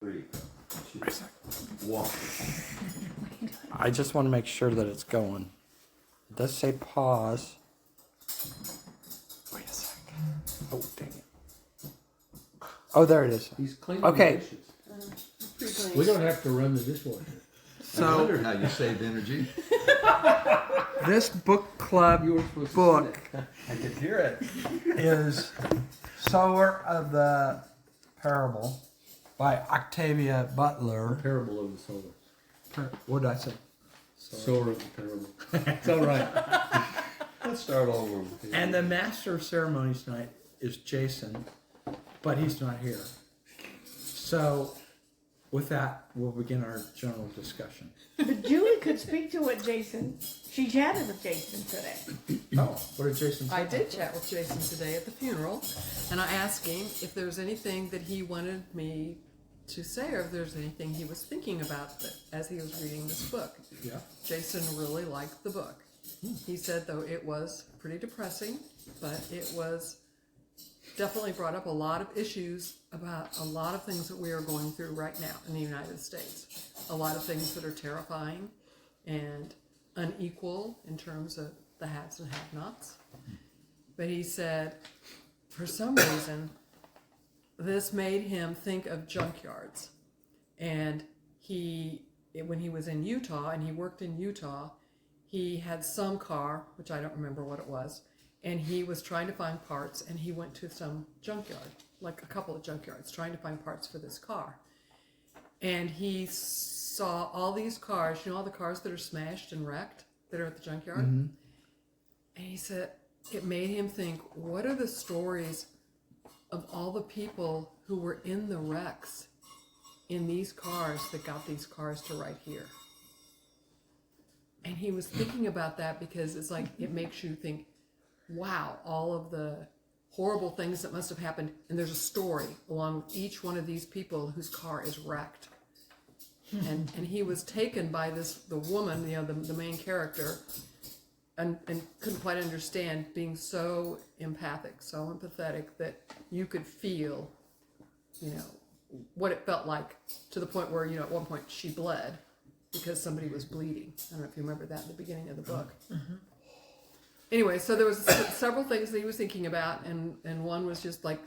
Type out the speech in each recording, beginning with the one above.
3. Walk. I just want to make sure that it's going. It does say pause. Wait a sec. Oh, dang it. Oh, there it is. He's cleaning Okay. the dishes. We don't have to run the dishwasher. I wondered how you saved energy. This book club You were supposed book to see that. I could hear it. is Sower of the Parable by Octavia Butler. Parable of the sower. What did I say? Sower of the parable. It's all right. Let's start over. And the master of ceremonies tonight is Jason, but he's not here. So, with that, we'll begin our general discussion. But Julie could speak to it, Jason. She chatted with Jason today. Oh, what did Jason say? I did chat with Jason today at the funeral, and I asked him if there was anything that he wanted me to say, or if there's anything he was thinking about that, as he was reading this book. Yeah. Jason really liked the book. He said, though, it was pretty depressing, but it was definitely brought up a lot of issues about a lot of things that we are going through right now in the United States. A lot of things that are terrifying and unequal in terms of the haves and have-nots. But he said, for some reason, this made him think of junkyards. And when he was in Utah, and he worked in Utah, he had some car, which I don't remember what it was, and he was trying to find parts, and he went to some junkyard, like a couple of junkyards, trying to find parts for this car. And he saw all these cars, all the cars that are smashed and wrecked that are at the junkyard. Mm-hmm. And he said it made him think, what are the stories of all the people who were in the wrecks in these cars that got these cars to right here? And he was thinking about that because it's like, it makes you think, wow, all of the horrible things that must have happened. And there's a story along with each one of these people whose car is wrecked. And he was taken by the woman, the main character, and couldn't quite understand, being so empathic, so empathetic that you could feel, what it felt like, to the point where, at one point she bled because somebody was bleeding. I don't know if you remember that in the beginning of the book. Mm-hmm. Anyway, so there was several things that he was thinking about, and one was just like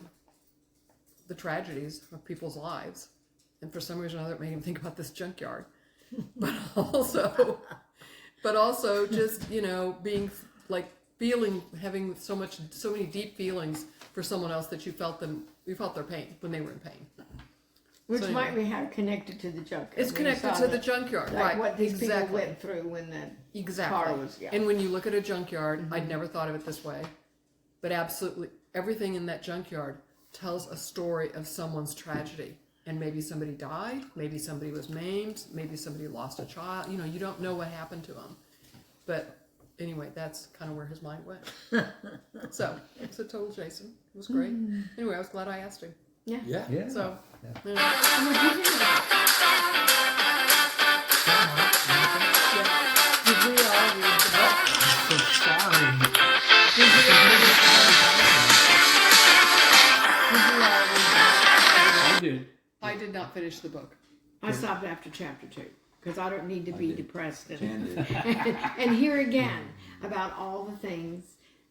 the tragedies of people's lives. And for some reason or other, it made him think about this junkyard. But also just, being like having so many deep feelings for someone else that you felt their pain when they were in pain. Which So might anyway. be how connected to the junkyard. It's connected to the junkyard, like right? what these exactly. people went through when that Exactly. car was, yeah. And when you look at a junkyard, I'd never thought of it this way, but absolutely everything in that junkyard tells a story of someone's tragedy. And maybe somebody died, maybe somebody was maimed, maybe somebody lost a child. You don't know what happened to them. But anyway, that's kind of where his mind went. So total Jason. It was great. Anyway, I was glad I asked him. Yeah. Yeah. So, And what did you think about it? Did we all read the book? So sorry. Did we all read I did. I did not finish the book. I stopped after chapter 2 because I don't need to be depressed Jan and, did. and hear again about all the things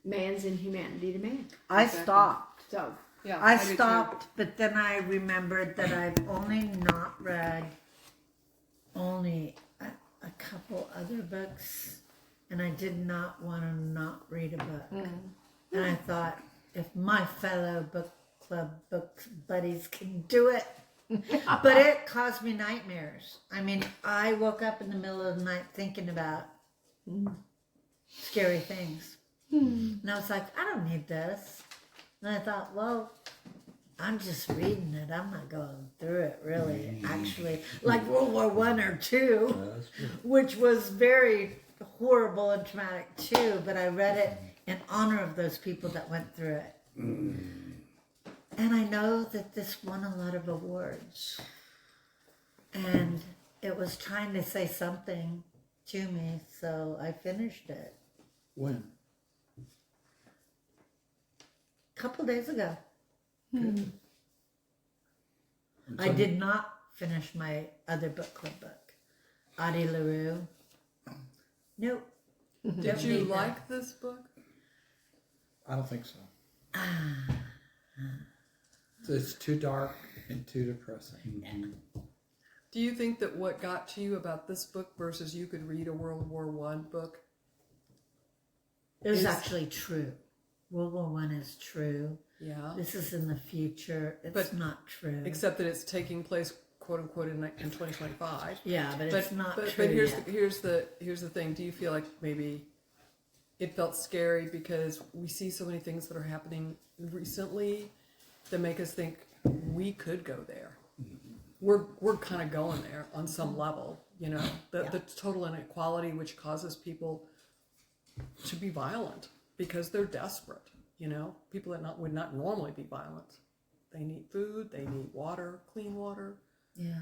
man's inhumanity to man. I Exactly. stopped. So Yeah, I did too. stopped, but then I remembered that I've only not read only a couple other books, and I did not want to not read a book. And I thought, if my fellow book club book buddies can do it, but it caused me nightmares. I mean, I woke up in the middle of the night thinking about scary things. And I was like, I don't need this. And I thought, well, I'm just reading it. I'm not going through it really, actually. Like World War I or II, which was very horrible and traumatic too, but I read it in honor of those people that went through it. And I know that this won a lot of awards. And it was trying to say something to me, so I finished it. When? A couple days ago. I did not finish my other book club book. Audie LaRue. Nope. Did Don't you need that. like this book? I don't think so. It's too dark and too depressing. Do you think that what got to you about this book versus you could read a World War I book? It was Is- actually true. World War One is true. Yeah. This is in the future. It's But- not true. Except that it's taking place, quote unquote, in 2025. Yeah, but it's not true. But here's yet. here's the thing. Do you feel like maybe it felt scary because we see so many things that are happening recently that make us think we could go there? We're kind of going there on some level, you know. The total inequality which causes people to be violent because they're desperate, you know. People that would not normally be violent. They need food, they need water, clean water. Yeah.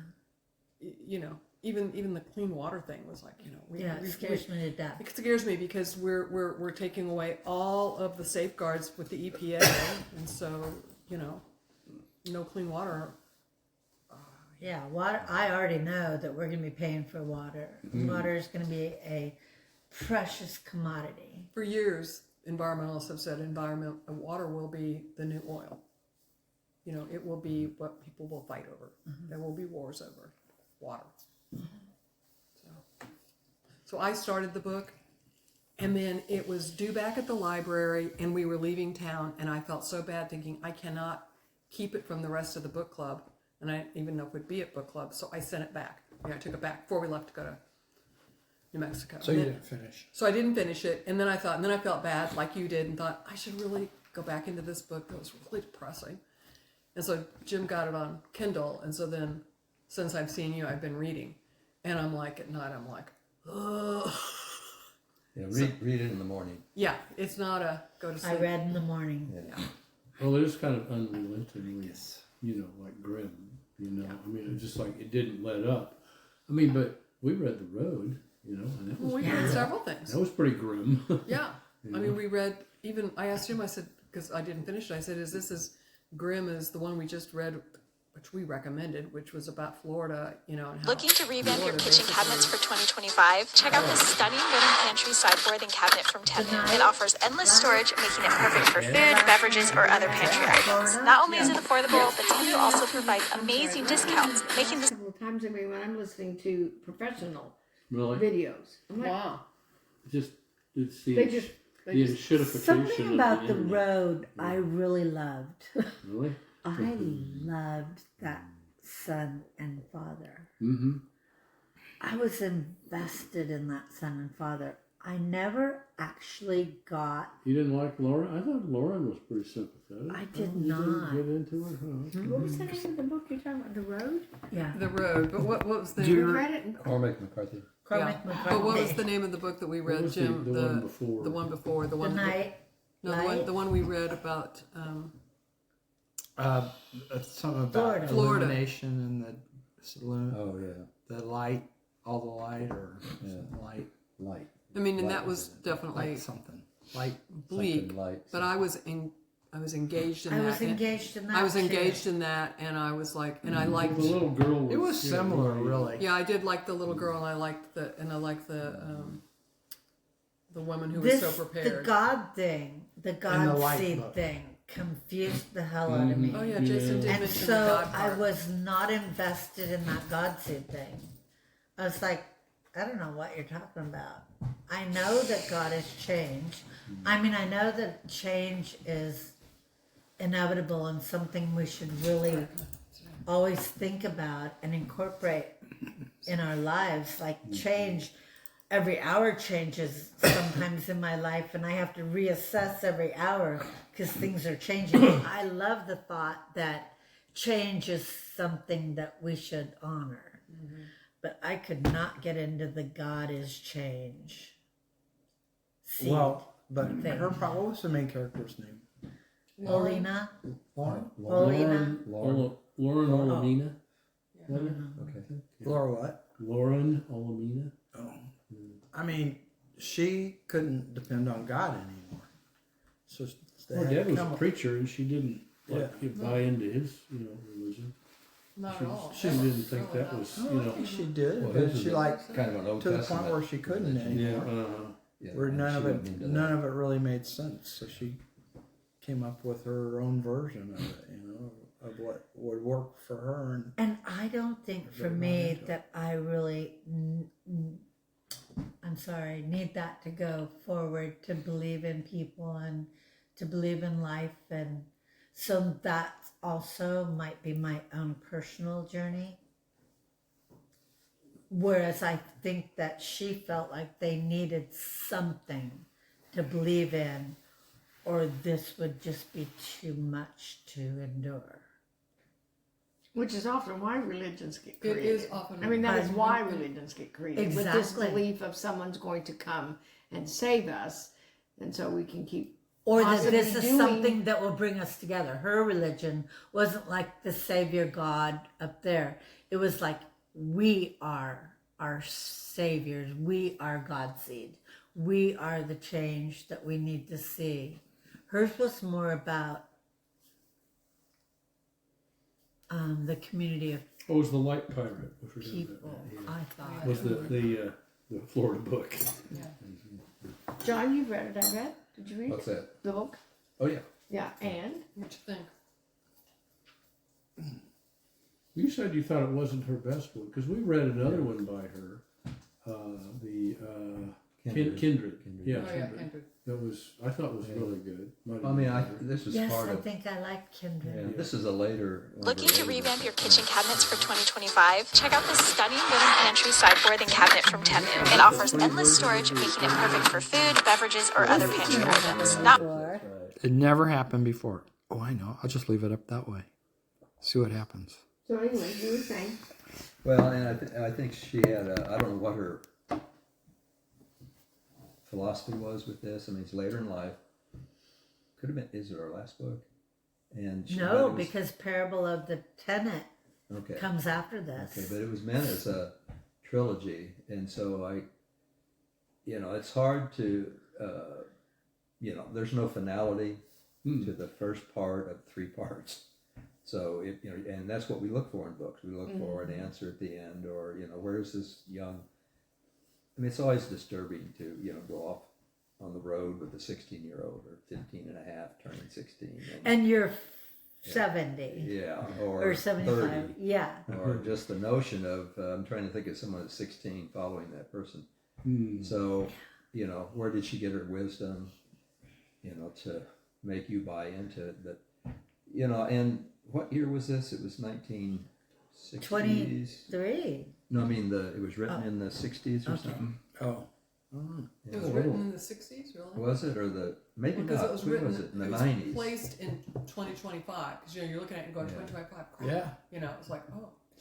You know, even the clean water thing was like, you know, It scares me to death. it scares me because we're taking away all of the safeguards with the EPA, and so, you know, no clean water. Yeah, water. I already know that we're going to be paying for water. Water is going to be a precious commodity. For years, environmentalists have said water will be the new oil. You know, it will be what people will fight over. There will be wars over water. So I started the book, and then it was due back at the library, and we were leaving town, and I felt so bad thinking I cannot keep it from the rest of the book club, and I didn't even know if it would be at book club, so I sent it back. Yeah, I took it back before we left to go to New Mexico. So And you then- didn't finish. So I didn't finish it, and then I felt bad, like you did, and thought I should really go back into this book that was really depressing. And so Jim got it on Kindle, and so then since I've seen you, I've been reading, and I'm like at night, I'm like, ugh. Yeah, read it in the morning. Yeah, it's not a go to sleep. I read in the morning. Yeah. Well, it is kind of unrelentingly, you know, like grim. You know, I mean, it's just like it didn't let up. I mean, but we read The Road, you know, and that was Well, we read several things. that was pretty grim. Yeah, I mean, we read even. I asked him. I said because I didn't finish it. I said, "Is this as grim as the one we just read, which we recommended, which was about Florida? You know, and how Looking to revamp your Florida kitchen basically- cabinets for 2025? Check out this stunning wooden pantry sideboard and cabinet from Tenets. It offers endless storage, making it perfect for food, beverages, or other pantry items. Not only is it affordable, but Tenets also provides amazing discounts, making this Several times a week when I'm listening to professional Really, videos. I'm like, Wow. just it's the They just- the they just- enshittification Something of about the internet. road I really loved. Really? I loved that son and father. Mm-hmm. I was invested in that son and father. I never actually got. You didn't like Lauren? I thought Lauren was pretty sympathetic. I did You didn't not. get into her, huh? what was the name of the book you're talking about? The Road? Yeah. The Road, but what was the Do you We read it. And, Cormac McCarthy. Cormac yeah. McCarthy. But what was the name of the book that we read, was Jim? the one before? The one before. The The one. night. No, Light? the one we read about. Something about Florida. illumination and the saloon, Oh yeah, the light, all the light, or Yeah. light, light. I mean, and Light that was was definitely light something, light. bleak. Something light. But I was engaged in I that. was and- engaged in that. I was too. engaged in that, and I was like, and I liked. The little girl was. It was yeah, similar, really. Yeah, I did like the little girl, and I liked the woman who was This, so the prepared. God thing, the the God light seed book. thing, confused the hell out of me. Oh yeah, Jason did And mention the so God I part. was not invested in that God seed thing. I was like, I don't know what you're talking about. I know that God has changed. I mean, I know that change is inevitable and something we should really always think about and incorporate in our lives. Like change, every hour changes sometimes in my life, and I have to reassess every hour because things are changing. I love the thought that change is something that we should honor. But I could not get into the God is change. seed. Well, but Thing. what was the main character's name? Olina, Lauren. Olina, Lauren Olamina. Okay. Laura what? Lauren Olamina. Oh, I mean, she couldn't depend on God anymore. So they Her had dad to was come a preacher, and she didn't Yeah. buy into his, religion. Not at all. She didn't think Really that not. was, Oh, you I know. think she did, Well, but his she is like kind of an Old to the Testament point where she couldn't religion. Yeah, anymore. Yeah, Where and none she of wasn't it, into none that. of it really made sense. So she came up with her own version of it, of what would work for her. And I don't think for Really not me into it. that I really, I'm sorry, need that to go forward to believe in people and to believe in life. And so that also might be my own personal journey. Whereas I think that she felt like they needed something to believe in, or this would just be too much to endure. Which is often why religions get It created. is often. I mean, that is Pardon? why religions get created. With this Exactly. belief of someone's going to come and save us, and so we can keep. Or that Possibly this is doing- something that will bring us together. Her religion wasn't like the Savior God up there. It was like, we are our saviors. We are God's seed. We are the change that we need to see. Hers was more about the community of What was the light pirate? I forgot people, that. I thought. Was the Florida book? Yeah. John, you've read it, I bet. Did you read What's it? that? The book? Oh yeah. Yeah, and? What you think? You said you thought it wasn't her best book because we read another one by her, Kindred. Kindred. Yeah, Oh yeah, Kindred. Kendrick. That was I thought was really good. Might I have mean, been better. this is Yes, part I of. think I like Kindred. Yeah, this is a later. one of Looking her to later revamp your books. kitchen cabinets for 2025? Check out this stunning wooden pantry sideboard and cabinet from Tennet. It offers endless storage, making it perfect for food, beverages, or other pantry items. Not That's right. It never happened before. Oh, I know. I'll just leave it up that way. See what happens. So anyway, you were saying. Well, and I think she had I don't know what her philosophy was with this. I mean, it's later in life. Could have been. Is it her last book? And she, but No, it was- because Parable of the Tenant okay. comes after this. Okay, but it was meant as a trilogy, and so it's hard to, there's no finality to the first part of 3 parts. So and that's what we look for in books. We look for an answer at the end, or where's this young? I mean, it's always disturbing to go off on the road with a 16-year-old or 15 and a half turning 16, And you're 70 yeah, or 75. 30. Yeah. Or just the notion of I'm trying to think of someone at 16 following that person. Hmm. So where did she get her wisdom to make you buy into it? But and what year was this? It was 1960s. 23. No, I mean it was written in the 60s or Okay. something. Oh. It was written in the 60s, really? Was it, or maybe Because not? it was When written. was it in the was 90s? placed in 2025 because you're looking at it and going Yeah. 2025. Crap. Yeah. It's like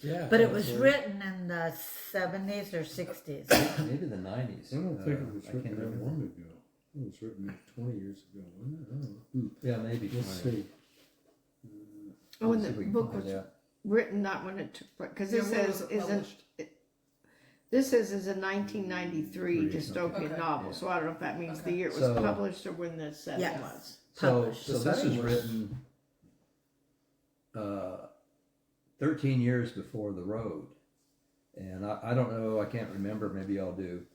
Yeah. But it was that's written in the 70s or 60s. Maybe the 90s. I don't think it was I written can't that remember. long ago. It was written 20 years ago. I don't know. Yeah, maybe. Let's 20. see. Oh, and See the if we can book find was out. written not when it took, because Yeah, this when was says it published? this is a 1993 Three, dystopian okay. novel. Yeah. So I don't know if that means the Okay. year it was So- published or when the setting Yes. was. So Published. this The was setting was- written 13 years before The Road. And I don't know, I can't remember, maybe I'll do,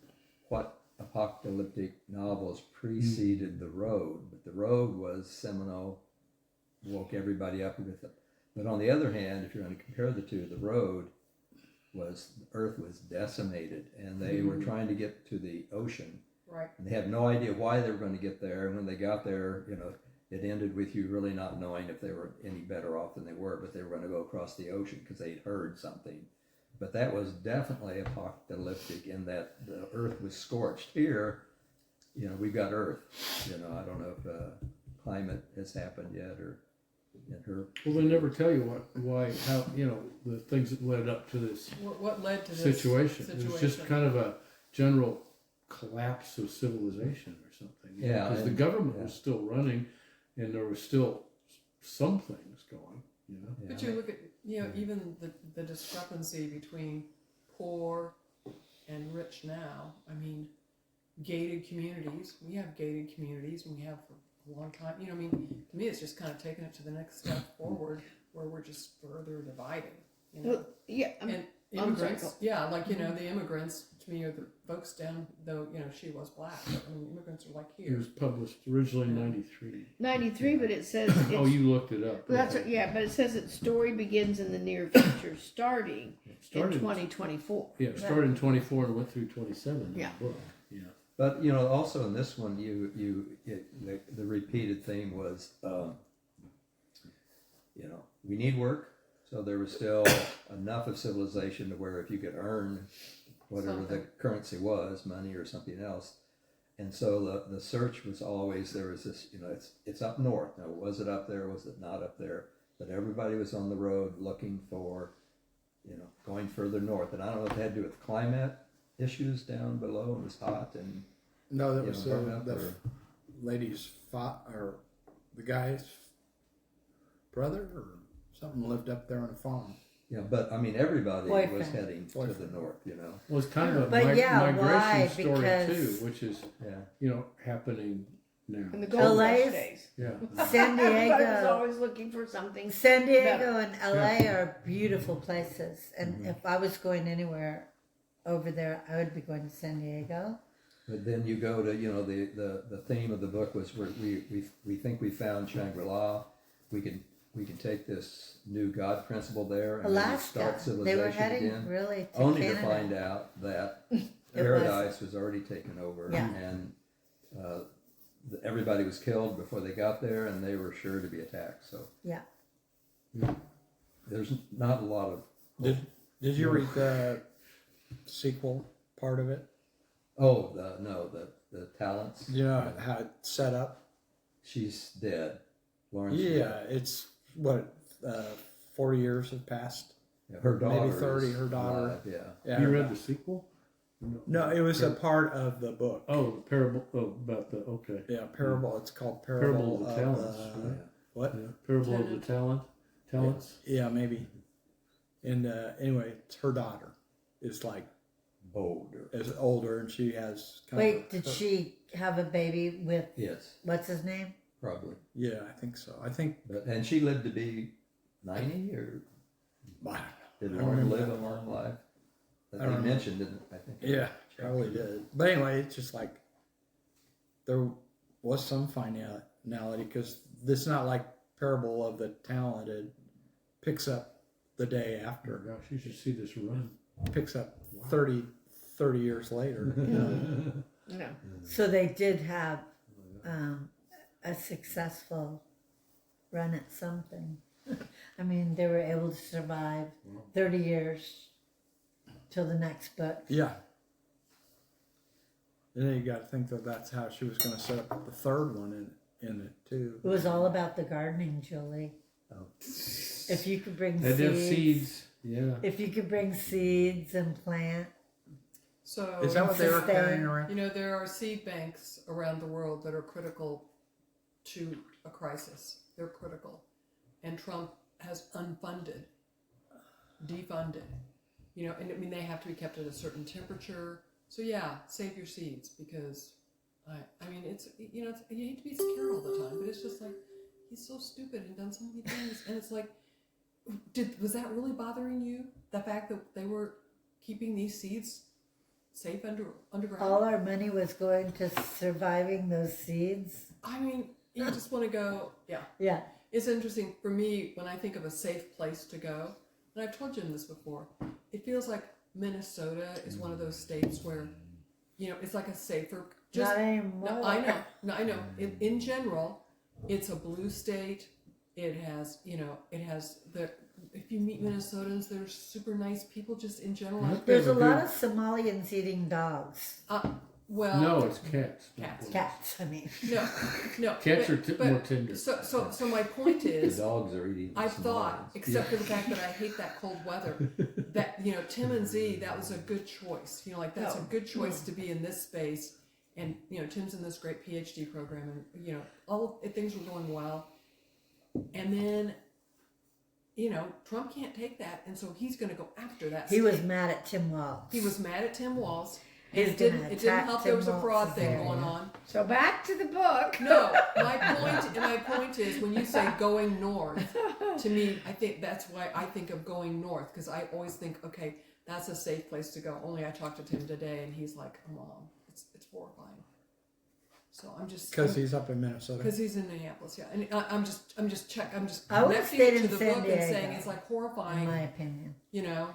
what apocalyptic novels preceded The Road. But The Road was seminal, woke everybody up with it. But on the other hand, if you're going to compare the two, The Road was, the earth was decimated, and they were trying to get to the ocean. right. And they had no idea why they were going to get there. And when they got there, it ended with you really not knowing if they were any better off than they were, but they were going to go across the ocean because they'd heard something. But that was definitely apocalyptic in that the earth was scorched. Here, we've got earth. I don't know if climate has happened yet or in her. Well, they never tell you how the things that led up to this What led to this situation. It was just kind of a general collapse of civilization or something. Yeah, because the and- government yeah. was still running, and there was still some things going. But you look at, even the discrepancy between poor and rich now. I mean, gated communities. We have gated communities, and we have for a long time. To me, it's just kind of taking it to the next step forward, where we're just further dividing. You know? Well, yeah, And I'm sorry, immigrants, yeah, like, you know, the immigrants to me are the folks down, though, you know, she was black, but I mean, immigrants are like It here. was published originally in 93. 93, but it says it's, Oh, you looked it up. well, that's what, yeah, but it says its story begins in the near future, starting It in started, 2024. yeah, it started in 24 and went through 27 in Yeah. the book. Yeah. But you know, also in this one, the repeated theme was, you know, we need work. So there was still enough of civilization to where if you could earn whatever the currency was, money or something else, and so the search was always, there was this, you know, it's up north. Now, was it up there? Was it not up there? But everybody was on the road looking for, you know, going further north. And I don't know if it had to do with climate issues down below. It was hot and No, that you was know, burn up, the or- lady's or the guy's brother or something lived up there on a farm. yeah. But I mean, everybody was Boyfriend. heading to the Boyfriend. north. You know, Well, it's kind of a But yeah, migration why? story Because- too, which is, yeah. you know, happening now. In the gold rush LA's days. Yeah. San Everybody was Diego. always looking for something. San Diego better. and LA are beautiful places, and if I was going anywhere over there, I would be going to San Diego. But then you go to, you know, the theme of the book was where we think we found Shangri-La. We can take this new God principle there and maybe Alaska, start they civilization were heading again. really to Only Canada. to find out that It paradise was already taken over, Yeah. and everybody was killed before they got there, and they were sure to be attacked. So Yeah. there's not a lot of. Did you read the sequel part of it? Oh, the talents. You know how it's set up? She's dead. Lauren. Yeah, it's what 40 years have passed. Her daughter. maybe 30, is her daughter. alive, yeah. Yeah, You her read da- the sequel? No, it was a part of the book. Oh, the parable. Oh, about the okay. Yeah, parable. It's called Parable Parable of the Talents. the Right? what? Yeah. Parable of the talents. Yeah, maybe. And anyway, it's her daughter is like Older. is older, and she has. Wait, did she have a baby with Yes, what's his name? probably. Yeah, I think so. I think. And she lived to be 90, or I did don't Lauren remember live that a long life? That I they don't know. mentioned, didn't I think? Yeah, probably did. But anyway, it's just like there was some finality because this is not like Parable of the Talented picks up the day Oh after, gosh, you should see this run. picks up 30 years later. You know? No. So they did have a successful run at something. I mean, they were able to survive 30 years till the next book. Yeah. And then you got to think that that's how she was going to set up the third one in it too. It was all about the gardening, Julie. Oh. If you could bring They have seeds, seeds. Yeah. if you could bring seeds and plant, So, Is that what they were Sustain. carrying around? you know, there are seed banks around the world that are critical to a crisis. They're critical. And Trump has defunded, you know, and I mean, they have to be kept at a certain temperature. So yeah, save your seeds because I mean, it's, you know, you hate to be scared all the time, but it's just like, he's so stupid and done so many things. And it's like, was that really bothering you? The fact that they were keeping these seeds safe underground? all our money was going to surviving those seeds. I mean, you just want to go, yeah. Yeah. It's interesting for me when I think of a safe place to go, and I've told Jim this before, it feels like Minnesota is one of those states where, you know, it's like a safer, Not anymore. no, I know. In general, it's a blue state. It has, you know, if you meet Minnesotans, they're super nice people just in general. There's a lot of Somalians eating dogs. Well, No, it's cats. Cats, I mean. No. Cats but- are more tender. So my point The is, dogs are eating. I some thought, lions. except for the fact that I hate that cold weather, that, you know, Tim and Z, that was a good choice. You know, like that's a good choice to be in this space. And, you know, Tim's in this great PhD program and, you know, all of things were going well. And then, you know, Trump can't take that. And so he's going to go after that. He was state. mad at Tim Walz. He was mad at Tim Walz. And He's it didn't gonna help attack there was a Tim fraud Waltz's thing area. going on. So back to the book. No, my point is when you say going north, to me, I think that's why I think of going north, because I always think, okay, that's a safe place to go. Only I talked to Tim today, and he's like, Mom, it's horrifying. So I'm just Because he's up in Minnesota. because he's in Minneapolis, yeah. And I'm just I would connecting stay it to in the San book and saying Diego, it's like in horrifying, my opinion. you know.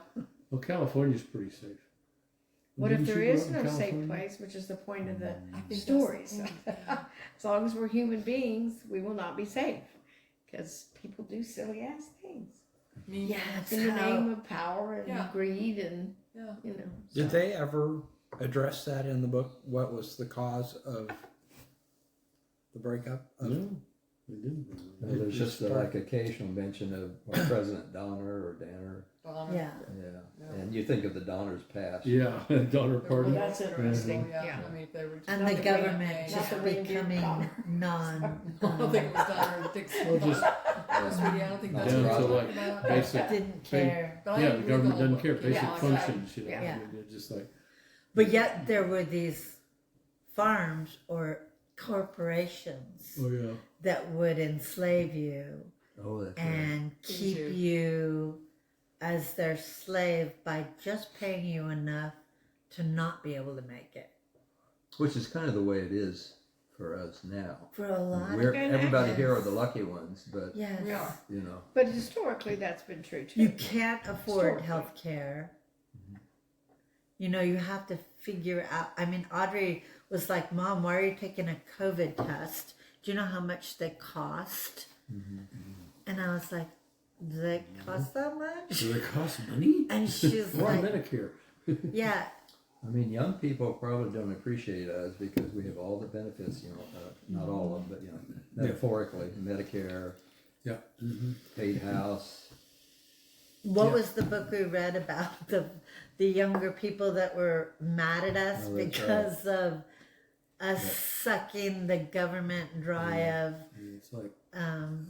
Well, California's pretty safe. What if Didn't there you grow is up in no safe California? place, which is the point of the I think stories? That's the point. As long as we're human beings, we will not be safe because people do silly ass things I mean, Yeah, in the how- name of power and Yeah. greed and yeah. you know. Did they ever address that in the book? What was the cause of the breakup? Of, No, they didn't. Well, there's just like occasional mention of President Donner or Danner. Donner. Yeah. Yeah. And you think of the Donners past. Yeah, daughter Well, party. that's interesting. Yeah. Yeah. I mean, if they were just And Not the the government Wayne- just not the Wayne becoming Palmer. I don't think it was Donner and Dixon. Well, just Sweetie, I don't think that's Down what to, you're like, talking about. basic. didn't care. But I Yeah, didn't the read government whole doesn't book. care. Basic Yeah, functions, you know. Yeah. They're just like, But yet there were these farms or corporations oh yeah. that would enslave you Oh, that's right. and keep you. you as their slave by just paying you enough to not be able to make it. Which is kind of the way it is for us now. For a lot of Everybody here are yes. the lucky ones, but Yes. We are. you know. But historically, that's been true too. You can't afford Historically. health care. You know, you have to figure out. I mean, Audrey was like, Mom, why are you taking a COVID test? Do you know how much they cost? And I was like, do they cost that much? Do they cost money? And she's We're on like, Medicare. yeah. I mean, young people probably don't appreciate us because we have all the benefits, you know, not all of them, but, you know, metaphorically, Medicare, Yeah. paid house. What was the book we read about the younger people that were mad at us Oh, that's because of us sucking the government dry of It's like,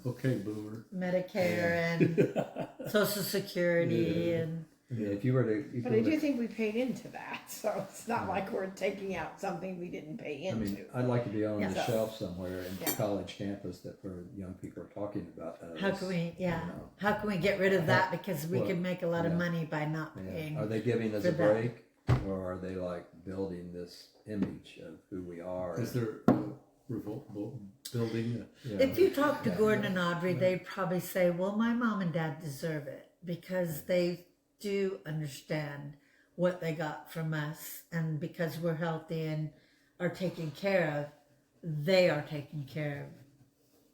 okay, boomer. Medicare and Social Security and I mean, if you were to, But I do think we paid into that, so it's not like we're taking out something we didn't pay I into. mean, I'd like to be on Yeah. the shelf somewhere in Yeah. college campus that where young people are talking about us. how can we you know. how can we get rid of that because we Well, can make a lot of yeah. money by not Yeah. paying. Are they giving us for a that. break, or are they like building this image of who we are? Is there revolt building? You If know, you talk to Gordon and Audrey, they'd probably say, well, my mom and dad deserve it because they do understand what they got from us. And because we're healthy and are taken care of, they are taken care of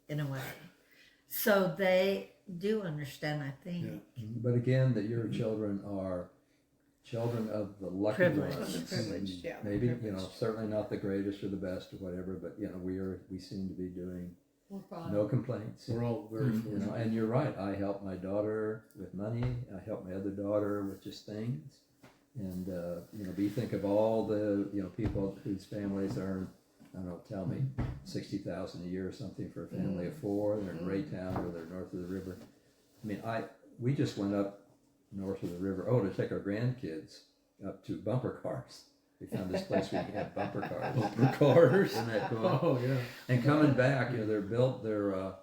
in a way. So they do understand, I think. Yeah. But again, that your children are children of the lucky Privileged. ones. Of the privileged, yeah, Maybe, you know, privileged. certainly not the greatest or the best or whatever, but you know, we seem to be doing We're fine. no complaints. We're all very You know, and you're right. I help my daughter with money. I help my other daughter with just things. And you know, think of all the people whose families earn, I don't know, tell me, $60,000 a year or something for a family of four. They're in Raytown or they're north of the river. I mean, we just went up north of the river. Oh, to take our grandkids up to bumper cars. We found this place where you can have bumper cars. Bumper cars. Isn't that cool? Oh yeah. And coming back, you know,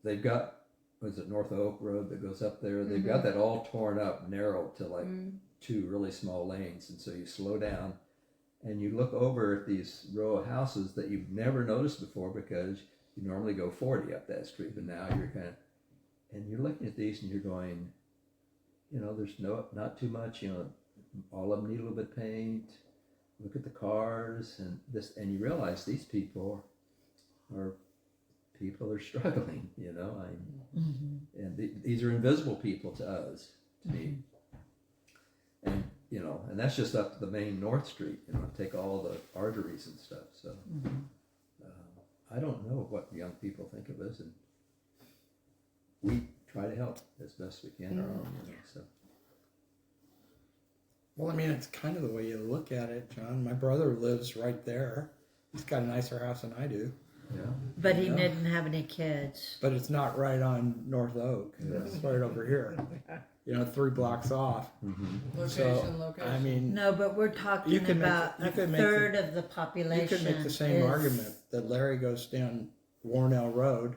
they've got, what is it, North Oak Road that goes up there. They've got that all torn up, narrowed to like two really small lanes. And so you slow down and you look over at these row of houses that you've never noticed before because you normally go 40 up that street. But now you're and you're looking at these and you're going, you know, there's not too much, you know, all of them need a little bit of paint. Look at the cars and and you realize these people are struggling, you know. And these are invisible people to us, to me. And you know, and that's just up to the main North Street. You know, take all the arteries and stuff. So I don't know what young people think of us, and we try to help as best we can. Our own, you know, so. Well, I mean, it's kind of the way you look at it, John. My brother lives right there. He's got a nicer house than I do. Yeah. but he Yeah. didn't have any kids. But it's not right on North Oak. Yeah. It's right over here. 3 blocks off. Location, location. I mean, No, but we're talking You can make about the- you a can make third of the population. you could make the same is- argument that Larry goes down Warnell Road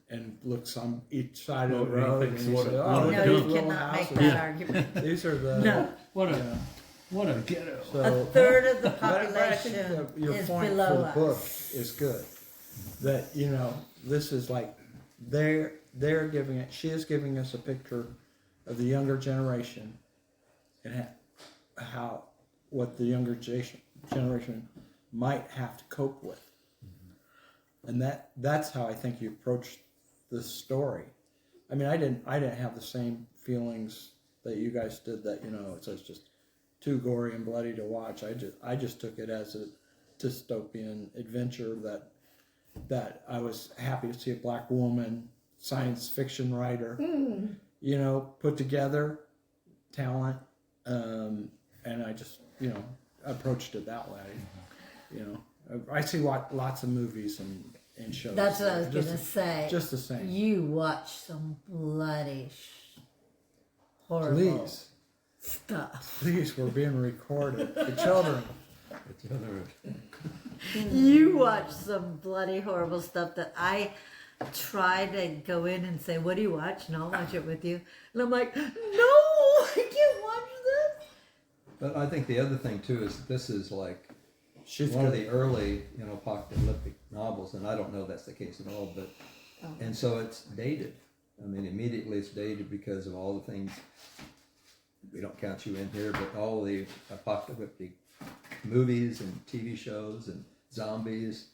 and looks on each side of the Well, he road and thinks you what say, a- oh, No, look at you these little cannot make houses. that argument. These are the No, What a Yeah. what a ghetto. So, a third of the but I think population your is point below for the us. book is good. That this is like they're giving it. She is giving us a picture of the younger generation and how what the younger generation might have to cope with, and that's how I think you approach this story. I mean, I didn't have the same feelings that you guys did. That it's just too gory and bloody to watch. I just took it as a dystopian adventure that I was happy to see a black woman science fiction writer, put together talent, and I just approached it that way. I see lots of movies and shows. That's what I was Just- gonna say. Just the same. You watch some bloody, horrible stuff. Please, we're being recorded. The children. It's other. You watch some bloody, horrible stuff that I try to go in and say, "What do you watch?" And I'll watch it with you. And I'm like, "No, I can't watch this." But I think the other thing too is this is like She's one of good. the early, apocalyptic novels, and I don't know if that's the case at all, but and so it's dated. I mean, immediately it's dated because of all the things. We don't count you in here, but all the apocalyptic movies and TV shows and zombies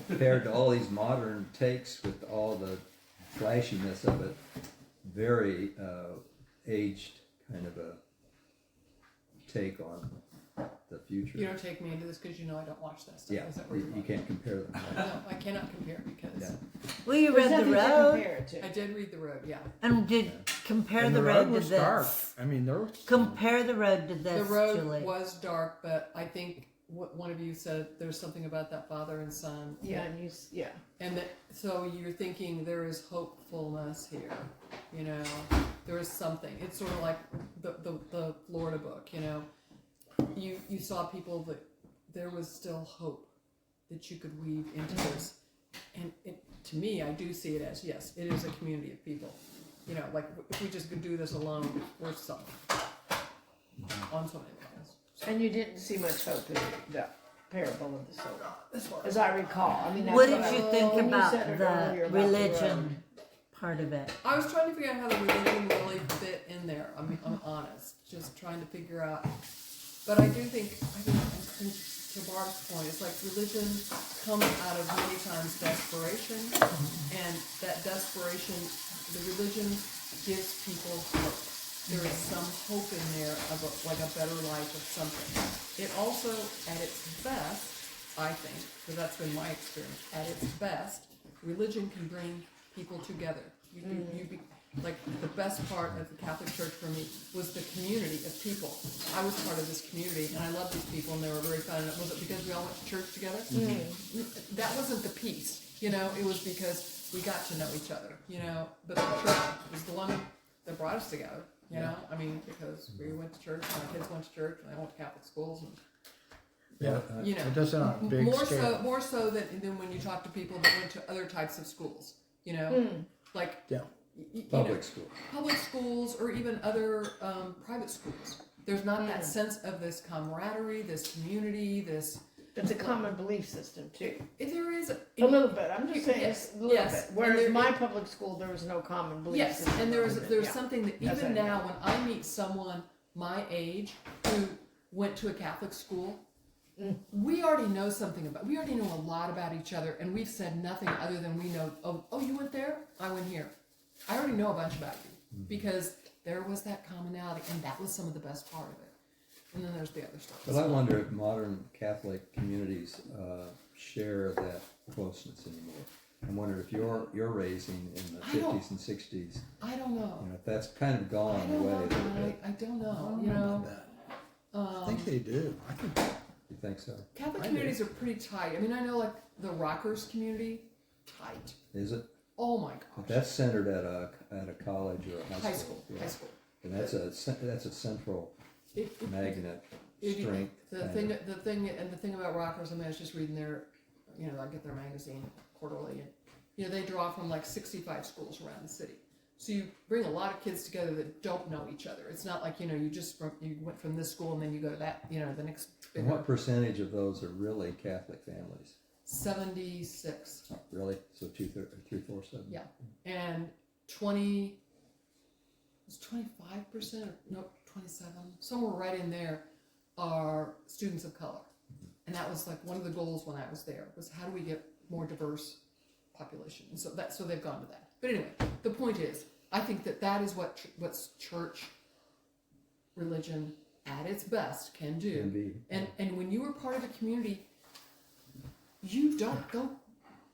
compared to all these modern takes with all the flashiness of it, very aged kind of a take on the future. You don't take me into this because I don't watch that stuff. Yeah, Is that where you can't compare them. No, I cannot compare because Yeah. Well, you There's read The nothing to Road, compare it to. I did read The Road. Yeah, and did compare And The Road to was this. dark. I mean, there was Compare The Road to The this, Road Julie. was dark, but I think what one of you said there's something about that father and son. Yeah, And so you're thinking there is hopefulness here, there is something. It's sort of like the Florida book, You saw people that there was still hope that you could weave into this. And to me, I do see it as, yes, it is a community of people. Like if we just could do this alone, we're stuck on so many levels. and you didn't see much hope in the parable of the sower, as I recall. I mean, that's What did I- you think when about said it the earlier about the religion part of it? I was trying to figure out how the religion really fit in there. I mean, I'm honest, just trying to figure out. But I think to Barb's point, it's like religion comes out of many times desperation, and that desperation, the religion gives people hope. There is some hope in there of a better life of something. It also, at its best, I think, because that's been my experience, at its best, religion can bring people together. Like the best part of the Catholic Church for me was the community of people. I was part of this community, and I loved these people, and they were very fun. And was it because we all went to church together? That wasn't the piece, It was because we got to know each other, But the church was the one that brought us together, I mean, because we went to church, my kids went to church, and I went to Catholic schools, and it doesn't on a big scale. more so than when you talk to people that went to other types of schools, like Public school. public schools or even other private schools. There's not that sense of this camaraderie, this community, this. It's a common belief system too. There is A little bit. I'm just saying, Yes, it's a little yes. bit. Whereas And my public school, there was no common belief Yes, system. and there's Yeah. something that That's even what I now, mean. when I meet someone my age who went to a Catholic school, we already know something about. We already know a lot about each other, and we've said nothing other than we know. Oh, you went there? I went here. I already know a bunch about you because there was that commonality, and that was some of the best part of it. And then there's the other stuff. But I wonder if modern Catholic communities share that closeness anymore. I wonder if you're raising in the I don't- 50s and 60s, I don't know. if that's kind of I gone don't away a know. little bit. I don't know. I think they do. I think think so? Catholic I do. communities are pretty tight. I mean, I know like the Rockers community, tight. Is it? Oh my But gosh. that's centered at a college or a High school. Yeah. High school. And that's a central magnet strength. The thing about Rockers, I mean, I was just reading their, I get their magazine quarterly, and they draw from like 65 schools around the city. So you bring a lot of kids together that don't know each other. It's not like you went from this school and then you go to that, the next. And what percentage of those are really Catholic families? 76. Oh, really? So 3/4 of them? Yeah, and 25%, or no, 27, somewhere right in there are students of color. And that was like one of the goals when I was there, was how do we get more diverse population? And so they've gone to that. But anyway, the point is, I think that is what's church religion at its best can do. Can be. And when you are part of a community, you don't go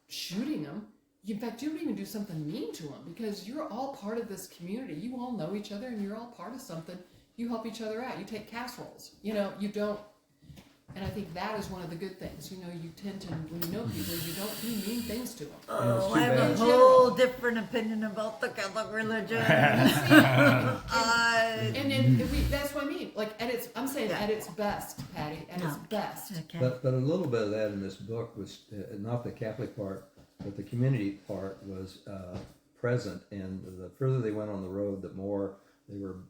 shooting them. In fact, you don't even do something mean to them, because you're all part of this community. You all know each other and you're all part of something. You help each other out. You take casseroles. You don't. And I think that is one of the good things. You tend to, when you know people, you don't do mean things to them. Oh, too I have bad. a whole different opinion about the Catholic religion. That's what I mean. Like I'm saying at its best, Patty, at its best. Okay. But a little bit of that in this book was not the Catholic part, but the community part was present. And the further they went on the road, the more they were.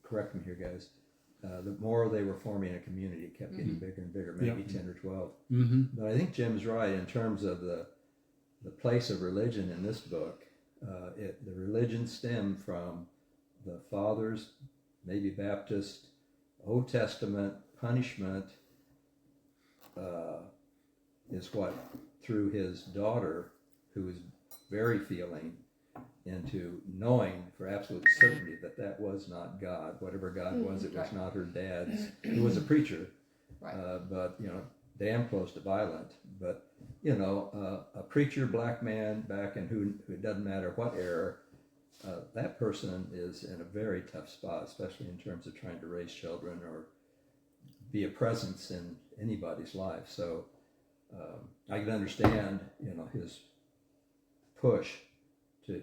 Correct me here, guys. The more they were forming a community, it kept getting bigger and bigger, maybe 10 or 12. Mm-hmm. But I think Jim's right in terms of the place of religion in this book. The religion stemmed from the fathers, maybe Baptist, Old Testament punishment is what threw his daughter, who was very feeling, into knowing for absolute certainty that was not God. Whatever God was, it was Right. not her dad's. Who was a preacher, Right. but damn close to violent. But a preacher, black man back in who it doesn't matter what era, that person is in a very tough spot, especially in terms of trying to raise children or be a presence in anybody's life. So I can understand his push to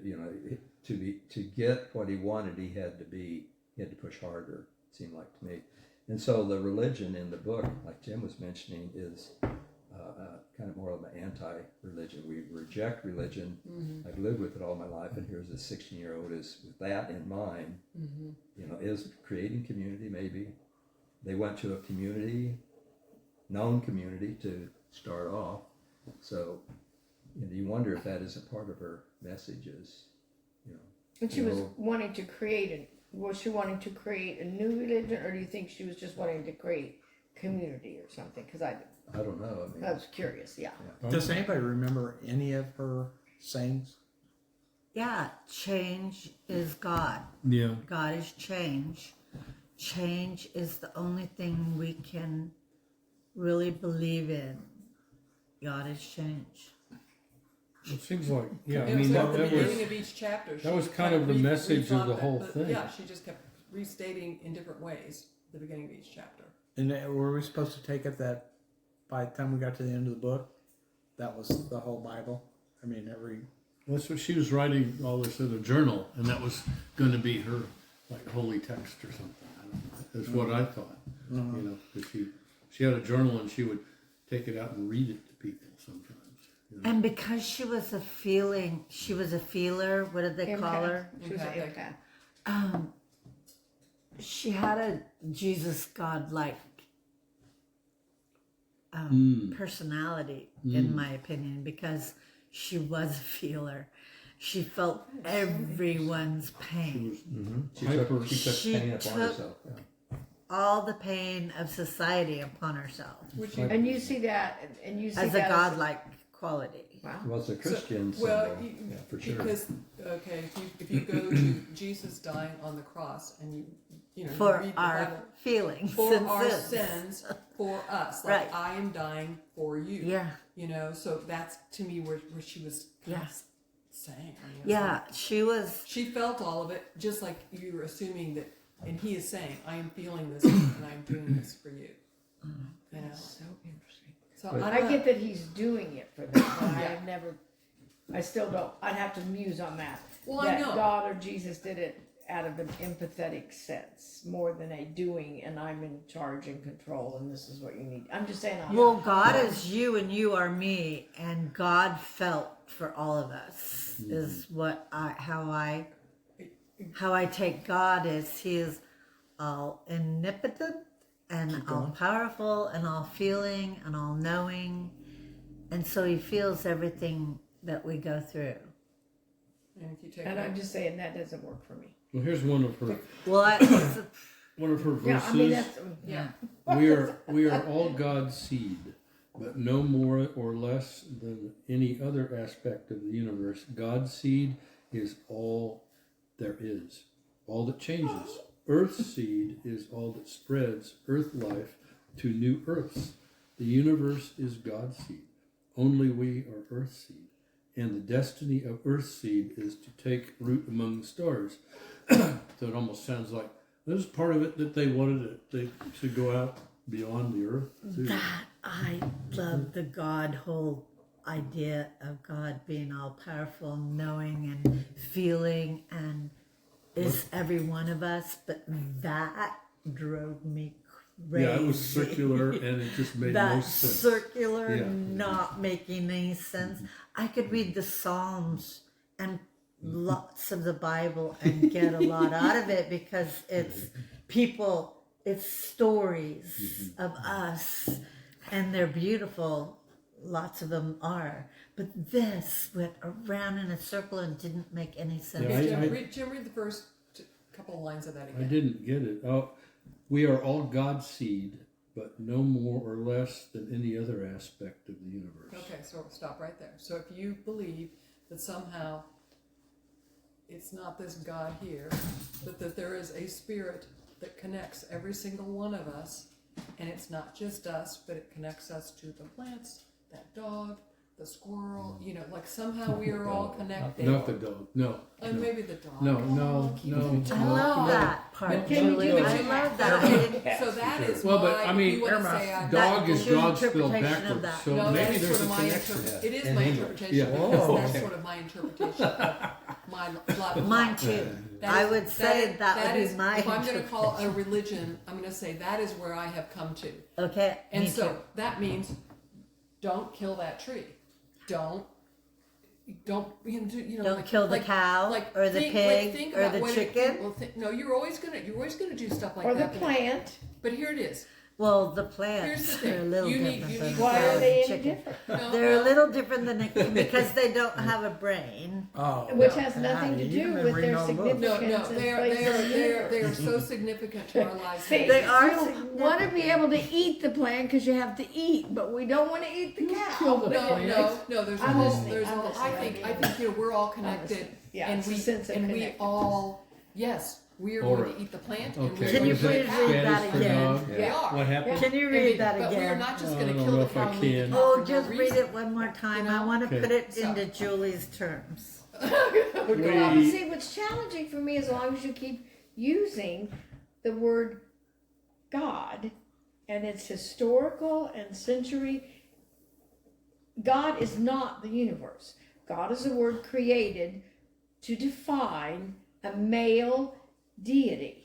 get what he wanted. He had to push harder, it seemed like to me. And so the religion in the book, like Jim was mentioning, is kind of more of an anti-religion. We reject religion. Mm-hmm. I've lived with it all my life, and here's this 16-year-old is with that in mind. Mm-hmm. Is creating community. Maybe they went to a known community to start off. So you wonder if that isn't part of her messages. But she was wanting to create was she wanting to create a new religion, or do you think she was just wanting to create community or something? Because I don't know. I was curious. Yeah. Does anybody remember any of her sayings? Yeah, change is God. Yeah. God is change. Change is the only thing we can really believe in. God is change. It seems like, yeah, I It was mean, at the that beginning was, of each chapter. that was kind of the message of the whole thing. Yeah, she just kept restating in different ways at the beginning of each chapter. And were we supposed to take it that by the time we got to the end of the book, that was the whole Bible? I mean, that's what she was writing all this in a journal, and that was going to be her, like, holy text or something. I don't know. That's what I thought. Because she had a journal, and she would take it out and read it to people sometimes. And because she was a feeler, what did they call her? She was an empath. She had a Jesus God-like personality, in my opinion, because she was a feeler. She felt everyone's pain. She took pain upon herself. Yeah. All the pain of society upon herself And you see that, as a godlike quality. Wow. Well, it's a Christian Well, symbol, for sure. Because if you go to Jesus dying on the cross and you For read the our Bible, feelings for and our sins. sins, for us, like Right. I am dying for you. Yeah. So that's to me where she was kind of saying. Yeah, she was. She felt all of it, just like you were assuming that, and he is saying, I am feeling this and I am doing this for you. You know? That's so interesting. So But- I get that he's doing it for them, but I still don't, I'd have to muse on that. Well, that I know. God or Jesus did it out of an empathetic sense, more than a doing and I'm in charge and control and this is what you need. I'm just saying. Well, God is you and you are me, and God felt for all of us. Is what how I take God is He is all omnipotent and all powerful and all feeling and all knowing, and so He feels everything that we go through. And if you take And that- I'm just saying that doesn't work for me. Well, here's one of her Yeah, verses. I mean that's yeah. We are all God's seed, but no more or less than any other aspect of the universe. God's seed is all there is, all that changes. Earthseed is all that spreads earth life to new earths. The universe is God's seed. Only we are Earthseed. And the destiny of Earthseed is to take root among the stars. So it almost sounds like this is part of it that they wanted it. They should go out beyond the earth too. that I love the God whole idea of God being all powerful, knowing and feeling, and is every one of us. But that drove me crazy. Yeah, it was circular and it just made no That sense. circular, Yeah. not making any sense. I could read the Psalms and lots of the Bible and get a lot out of it because it's people, it's stories of us, and they're beautiful. Lots of them are. But this went around in a circle and didn't make any sense. Yeah, Jim, read the first couple of lines of that I again. didn't get it. Oh, we are all God's seed, but no more or less than any other aspect of the universe. Okay, so we'll stop right there. So if you believe that somehow it's not this God here, but that there is a spirit that connects every single one of us, and it's not just us, but it connects us to the plants, that dog, the squirrel, you know, like somehow we are all connected. Not the dog. No. And maybe the dog. No. I love that part, Can you Julie. do it? I love that. So that is Well, why but I mean, you want to say I dog is That's your dog spelled interpretation of backwards. that. So no, maybe that's there's sort a of my connection. It is In my English. interpretation Yeah. because Oh, that's okay. sort of my interpretation of my lot of Mine life. too. That I is- would say that would is, be my if I'm going to call a interpretation. religion, I'm going to say that is where I have come to. Okay, And me so too. that means don't kill that tree. Don't you know, Don't kill the cow or the pig or about the what chicken. Well, no, you're always gonna do stuff like or the that. plant. But here it is. Well, the Here's plants the thing. are a little You need- different you than need- the Why cow are and they the any chicken. different? No, They're no. a little different than because they don't have a brain. Oh, Which has nothing to Patty, do you've been with reading their all the books. significance. No, they are so significant to our lives. See, They are you significant. want to be able to eat the plant because you have to eat, but we don't want to eat the cow. No. There's a I'm whole. listening, There's a I'm whole. listening. I think you know we're all connected, listening. Yeah, and it's a we sense of and we connectedness. all yes we are Or- going to eat the plant. And Okay. we're Can you going to please eat the cow. read that Spanish for again? dog. We are. What happened? Can you And read that but we are again? not just I going to don't kill know the if I cow and leave can. the Oh, cow for just no read reason. it one more time. You know? I want to Okay. put it So- into Julie's terms. Well, see, what's challenging for me, as long as you keep using the word God, and it's historical and century. God is not the universe. God is a word created to define a male deity.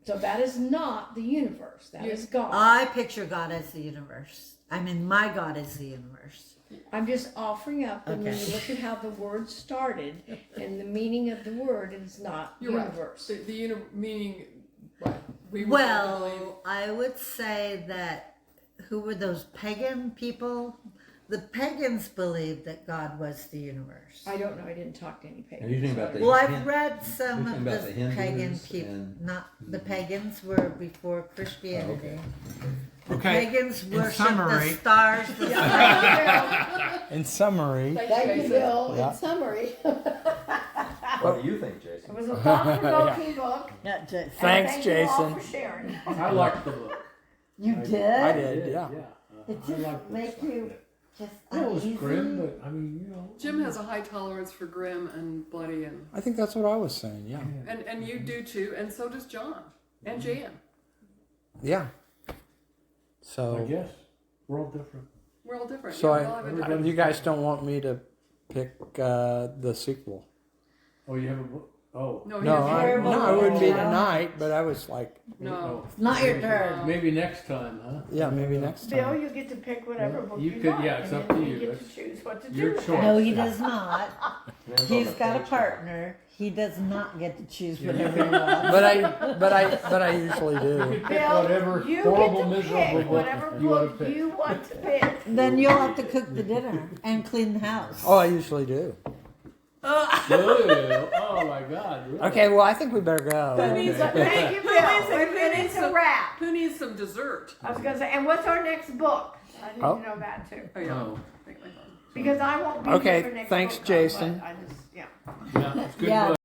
So that is not the universe. That is God. I picture God as the universe. I mean, my God is the universe. I'm just offering up, and when Okay. you look at how the word started and the meaning of the word, it's not You're universe. right. The meaning. Right. We were led to believe- Well, I would say that who were those pagan people? The pagans believed that God was the universe. I don't know. I didn't talk to any Are pagans. you talking about the Well, I've Hin- read some You're of talking about the the Hindus pagan people. and- Not the pagans were before Christianity. The Okay, pagans in worshipped summary- the stars. The sun. In summary, Thank you, Bill. Yeah. In summry, What do you think, Jason? it was a thought-provoking book. Yeah, Jason. Thanks, and thank you all Jason. for sharing. I liked the book. You did? I did, yeah. It just make you just It was uneasy. grim, but I mean, you know. Jim has a high tolerance for grim and bloody, and I think that's what I was saying. Yeah, and you do too, and so does John and Jan. yeah. So, I guess we're all different. We're all different. so Yeah, we all have a different- you guys don't want me to pick the sequel? Oh, you have a book? Oh. No, No, he has- I wouldn't be tonight, but I was like, no. Not your turn. Maybe next time, huh? yeah, maybe next Bill, time. you get to pick whatever book You you could- want. yeah, it's and up then to you you. get That's to choose what to your do. with choice. it. No, he does not. Depends on He's the got a page. partner. He does not get to choose Yeah, whatever you he wants. But I usually You do. could pick Bill, whatever you horrible, get to miserable pick book whatever you want to book pick. you want to pick. Then you'll have to cook the dinner and clean the house. Oh, I usually do. Ew. Oh my God. Really? Okay, well, I think we better go. Thank you, Bill. Who And needs it's a some- wrap. Who needs some dessert? I was gonna say, and what's our next book? I need Oh. to know that too. Oh, yeah. Oh. Because I won't be Okay, here for next thanks, book club, Jason. but I just, yeah. Yeah, it's a good Yeah, book.